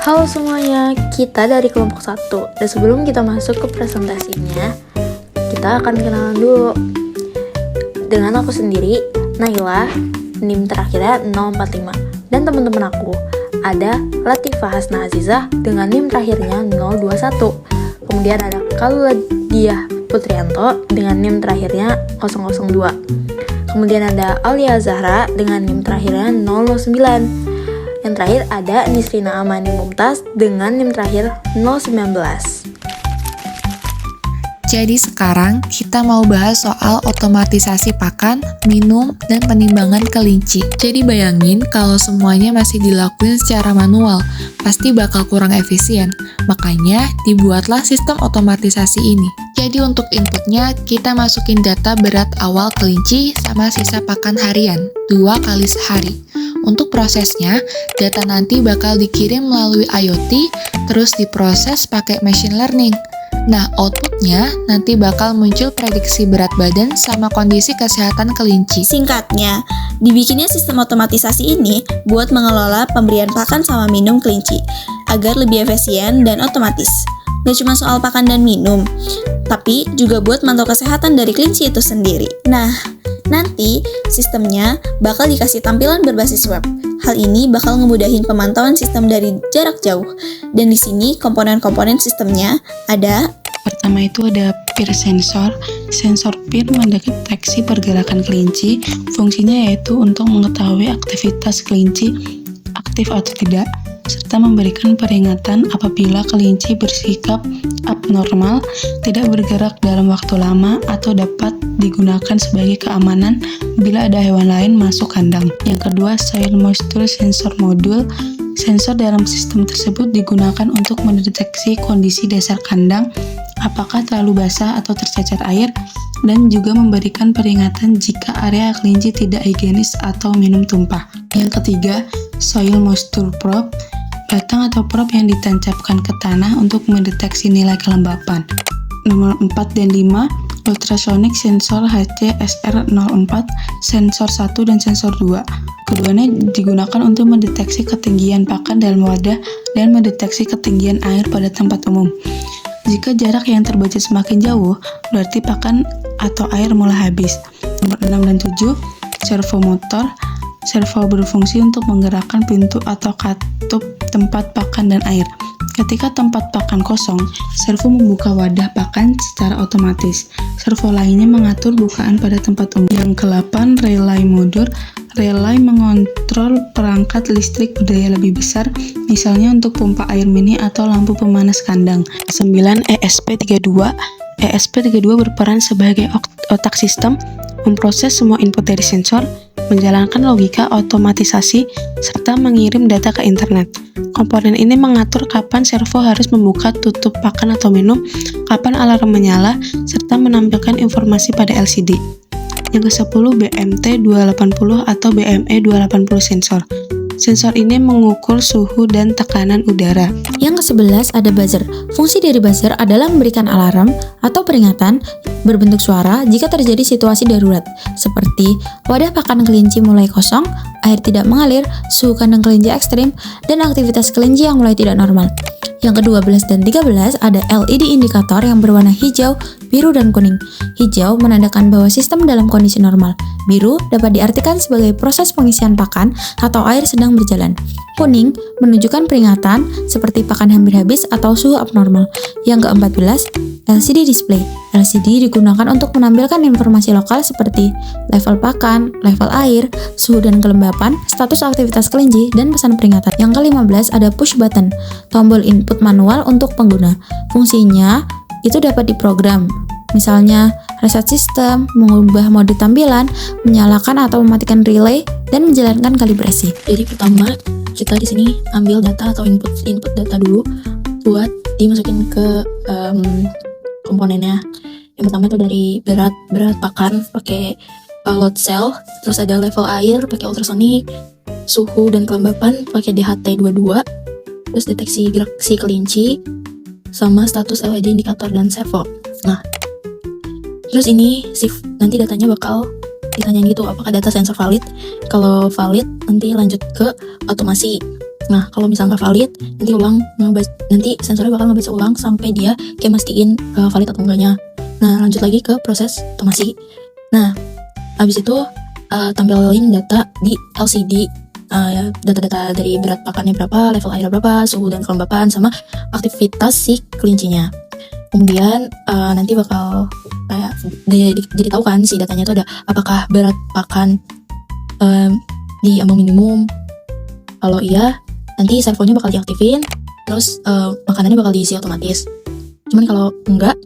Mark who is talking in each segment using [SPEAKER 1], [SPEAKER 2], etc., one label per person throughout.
[SPEAKER 1] Halo semuanya, kita dari kelompok 1. Dan sebelum kita masuk ke presentasinya, kita akan kenalan dulu. Dengan aku sendiri, Naila, NIM terakhirnya 045. Dan teman-teman aku, ada Latifah Hasna Azizah dengan NIM terakhirnya 021. Kemudian ada Kaluladiah Putrianto dengan NIM terakhirnya 002. Kemudian ada Alia Zahra dengan NIM terakhirnya 009. Yang terakhir ada Nisrina Amani Mumtaz dengan NIM terakhir 019.
[SPEAKER 2] Jadi sekarang kita mau bahas soal otomatisasi pakan, minum, dan penimbangan kelinci. Jadi bayangin kalau semuanya masih dilakuin secara manual, pasti bakal kurang efisien. Makanya dibuatlah sistem otomatisasi ini. Jadi untuk inputnya, kita masukin data berat awal kelinci sama sisa pakan harian, 2 kali sehari. Untuk prosesnya, data nanti bakal dikirim melalui IoT, terus diproses pakai machine learning. Nah, outputnya nanti bakal muncul prediksi berat badan sama kondisi kesehatan kelinci.
[SPEAKER 3] Singkatnya, dibikinnya sistem otomatisasi ini buat mengelola pemberian pakan sama minum kelinci, agar lebih efisien dan otomatis. Gak cuma soal pakan dan minum, tapi juga buat mantau kesehatan dari kelinci itu sendiri. Nah, nanti sistemnya bakal dikasih tampilan berbasis web. Hal ini bakal ngemudahin pemantauan sistem dari jarak jauh. Dan di sini komponen-komponen sistemnya ada.
[SPEAKER 4] Pertama itu ada peer sensor. Sensor peer mendeteksi pergerakan kelinci. Fungsinya yaitu untuk mengetahui aktivitas kelinci aktif atau tidak, serta memberikan peringatan apabila kelinci bersikap abnormal, tidak bergerak dalam waktu lama, atau dapat digunakan sebagai keamanan bila ada hewan lain masuk kandang. Yang kedua, soil moisture sensor module. Sensor dalam sistem tersebut digunakan untuk mendeteksi kondisi dasar kandang, apakah terlalu basah atau tercecer air, dan juga memberikan peringatan jika area kelinci tidak higienis atau minum tumpah. Yang ketiga, soil moisture probe. Batang atau probe yang ditancapkan ke tanah untuk mendeteksi nilai kelembapan. Nomor 4 dan 5, ultrasonic sensor HCSR04, sensor 1 dan sensor 2. Keduanya digunakan untuk mendeteksi ketinggian pakan dalam wadah dan mendeteksi ketinggian air pada tempat umum. Jika jarak yang terbaca semakin jauh, berarti pakan atau air mulai habis. Nomor 6 dan 7, servomotor. Servo berfungsi untuk menggerakkan pintu atau katup tempat pakan dan air. Ketika tempat pakan kosong, servo membuka wadah pakan secara otomatis. Servo lainnya mengatur bukaan pada tempat umum. Yang ke-8, relay motor. Relay mengontrol perangkat listrik berdaya lebih besar, misalnya untuk pompa air mini atau lampu pemanas kandang. 9, ESP32. ESP32 berperan sebagai otak sistem, memproses semua input dari sensor, menjalankan logika otomatisasi, serta mengirim data ke internet. Komponen ini mengatur kapan servo harus membuka tutup pakan atau minum, kapan alarm menyala, serta menampilkan informasi pada LCD. Yang ke-10, BMT280 atau BME280 sensor. Sensor ini mengukur suhu dan tekanan udara.
[SPEAKER 3] Yang ke-11 ada buzzer. Fungsi dari buzzer adalah memberikan alarm atau peringatan berbentuk suara jika terjadi situasi darurat, seperti wadah pakan kelinci mulai kosong, air tidak mengalir, suhu kandang kelinci ekstrim, dan aktivitas kelinci yang mulai tidak normal. Yang ke-12 dan 13 ada LED indikator yang berwarna hijau, biru, dan kuning. Hijau menandakan bahwa sistem dalam kondisi normal. Biru dapat diartikan sebagai proses pengisian pakan atau air sedang berjalan. Kuning menunjukkan peringatan seperti pakan hampir habis atau suhu abnormal. Yang ke-14, LCD display. LCD digunakan untuk menampilkan informasi lokal seperti level pakan, level air, suhu dan kelembapan, status aktivitas kelinci, dan pesan peringatan. Yang ke-15 ada push button, tombol input manual untuk pengguna. Fungsinya itu dapat diprogram. Misalnya, reset sistem, mengubah mode tampilan, menyalakan atau mematikan relay, dan menjalankan kalibrasi.
[SPEAKER 1] Jadi pertama, kita di sini ambil data atau input data dulu buat dimasukin ke komponennya. Yang pertama itu dari berat pakan pakai load cell, terus ada level air pakai ultrasonic, suhu dan kelembapan pakai DHT22, terus deteksi gerak si kelinci, sama status LED indikator dan servo. Nah, terus ini nanti datanya bakal ditanyain gitu, apakah data sensor valid. Kalau valid, nanti lanjut ke otomasi. Nah, kalau misalnya nggak valid, nanti sensornya bakal ngebaca ulang sampai dia kayak mastiin valid atau enggaknya. Nah, lanjut lagi ke proses otomasi. Nah, habis itu tampilin data di LCD, data-data dari berat pakannya berapa, level air berapa, suhu dan kelembapan, sama aktivitas si kelincinya. Kemudian nanti bakal kayak jadi tahu kan si datanya itu ada apakah berat pakan di ambang minimum. Kalau iya, nanti servonya bakal diaktifin, terus makanannya bakal diisi otomatis. Cuman kalau enggak,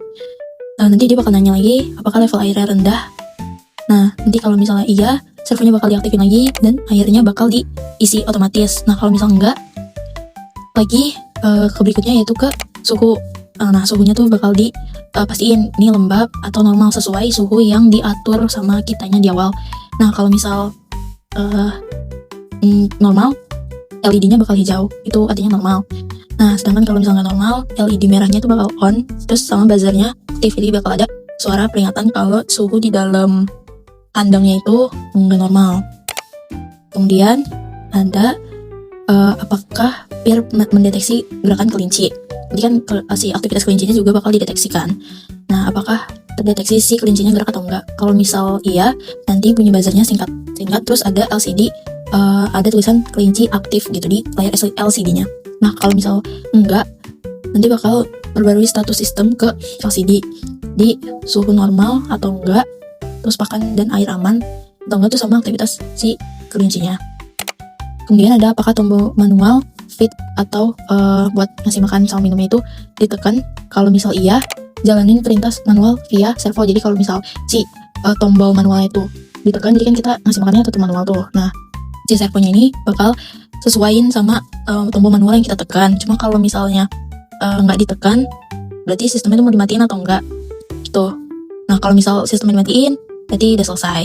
[SPEAKER 1] nanti dia bakal nanya lagi apakah level airnya rendah. Nah, nanti kalau misalnya iya, servonya bakal diaktifin lagi dan airnya bakal diisi otomatis. Nah, kalau misalnya enggak, lagi ke berikutnya yaitu ke suhu. Nah, suhunya tuh bakal pastiin ini lembab atau normal sesuai suhu yang diatur sama kitanya di awal. Nah, kalau misal normal, LED-nya bakal hijau, itu artinya normal. Nah, sedangkan kalau misalnya normal, LED merahnya itu bakal on, terus sama buzzernya aktif, jadi bakal ada suara peringatan kalau suhu di dalam kandangnya itu nggak normal. Kemudian ada apakah PIR mendeteksi gerakan kelinci. Jadi kan si aktivitas kelincinya juga bakal dideteksikan. Nah, apakah terdeteksi si kelincinya gerak atau enggak? Kalau misal iya, nanti bunyi buzzernya singkat, terus ada LCD, ada tulisan kelinci aktif gitu di layar LCD-nya. Nah, kalau misal enggak, nanti bakal perbarui status sistem ke LCD di suhu normal atau enggak, terus pakan dan air aman atau enggak tuh sama aktivitas si kelincinya. Kemudian ada apakah tombol manual, feed atau buat ngasih makan sama minumnya itu ditekan. Kalau misal iya, jalanin perintah manual via servo. Jadi kalau misal si tombol manualnya itu ditekan, jadi kan kita ngasih makannya tetap manual tuh. Nah, si servonya ini bakal sesuaiin sama tombol manual yang kita tekan. Cuma kalau misalnya nggak ditekan, berarti sistemnya itu mau dimatiin atau enggak gitu. Nah, kalau misal sistemnya dimatiin, berarti udah selesai.